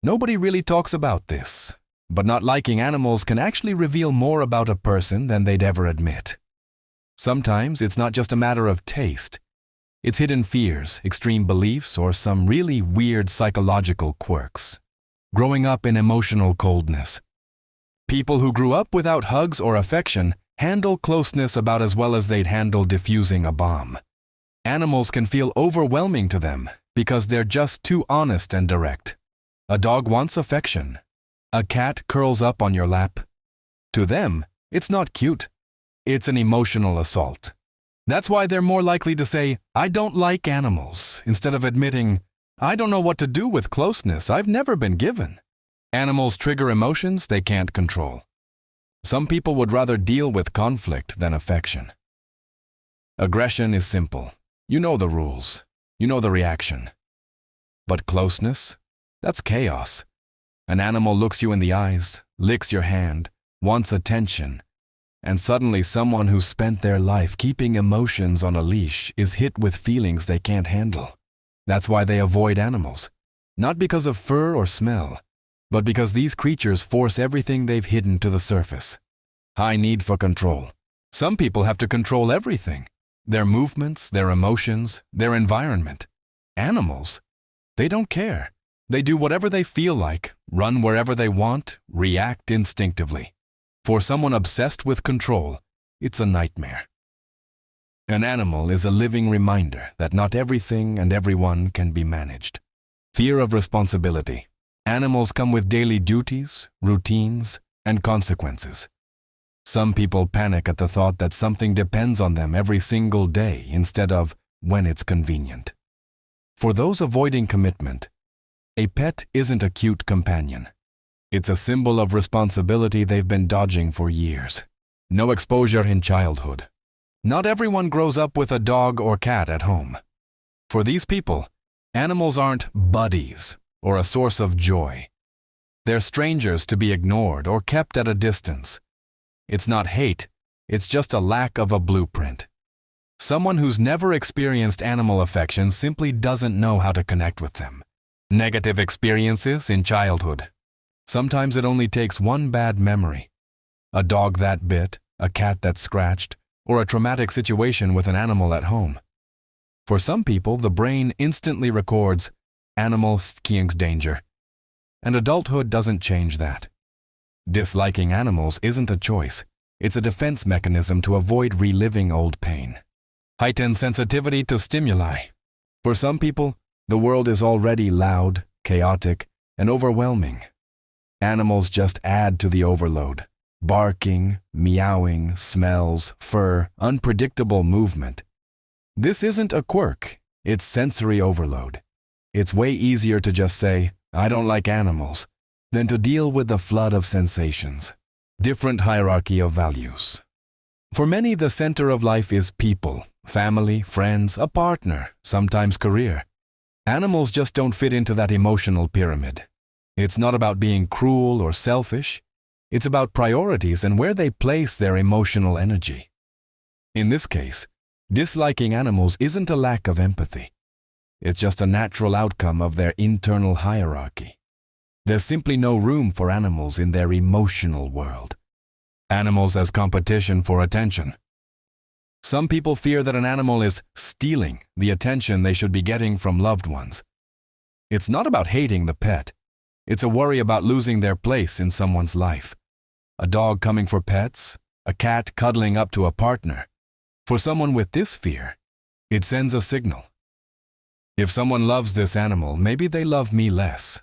Nobody really talks about this, but not liking animals can actually reveal more about a person than they'd ever admit. Sometimes it's not just a matter of taste. It's hidden fears, extreme beliefs, or some really weird psychological quirks. Growing up in emotional coldness. People who grew up without hugs or affection handle closeness about as well as they'd handle defusing a bomb. Animals can feel overwhelming to them because they're just too honest and direct. A dog wants affection. A cat curls up on your lap. To them, it's not cute. It's an emotional assault. That's why they're more likely to say, "I don't like animals," instead of admitting, "I don't know what to do with closeness. I've never been given." Animals trigger emotions they can't control. Some people would rather deal with conflict than affection. Aggression is simple. You know the rules. You know the reaction. But closeness? That's chaos. An animal looks you in the eyes, licks your hand, wants attention, and suddenly someone who's spent their life keeping emotions on a leash is hit with feelings they can't handle. That's why they avoid animals. Not because of fur or smell, but because these creatures force everything they've hidden to the surface. High need for control. Some people have to control everything. Their movements, their emotions, their environment. Animals, they don't care. They do whatever they feel like, run wherever they want, react instinctively. For someone obsessed with control, it's a nightmare. An animal is a living reminder that not everything and everyone can be managed. Fear of responsibility. Animals come with daily duties, routines, and consequences. Some people panic at the thought that something depends on them every single day instead of when it's convenient. For those avoiding commitment, a pet isn't a cute companion. It's a symbol of responsibility they've been dodging for years. No exposure in childhood. Not everyone grows up with a dog or cat at home. For these people, animals aren't buddies or a source of joy. They're strangers to be ignored or kept at a distance. It's not hate, it's just a lack of a blueprint. Someone who's never experienced animal affection simply doesn't know how to connect with them. Negative experiences in childhood. Sometimes it only takes one bad memory. A dog that bit, a cat that scratched, or a traumatic situation with an animal at home. For some people, the brain instantly records animal danger. And adulthood doesn't change that. Disliking animals isn't a choice. It's a defense mechanism to avoid reliving old pain. Heightened sensitivity to stimuli. For some people, the world is already loud, chaotic, and overwhelming. Animals just add to the overload. Barking, meowing, smells, fur, unpredictable movement. This isn't a quirk, it's sensory overload. It's way easier to just say, "I don't like animals," than to deal with the flood of sensations. Different hierarchy of values. For many, the center of life is people, family, friends, a partner, sometimes career. Animals just don't fit into that emotional pyramid. It's not about being cruel or selfish. It's about priorities and where they place their emotional energy. In this case, disliking animals isn't a lack of empathy. It's just a natural outcome of their internal hierarchy. There's simply no room for animals in their emotional world. Animals as competition for attention. Some people fear that an animal is stealing the attention they should be getting from loved ones. It's not about hating the pet. It's a worry about losing their place in someone's life. A dog coming for pets, a cat cuddling up to a partner. For someone with this fear, it sends a signal. If someone loves this animal, maybe they love me less.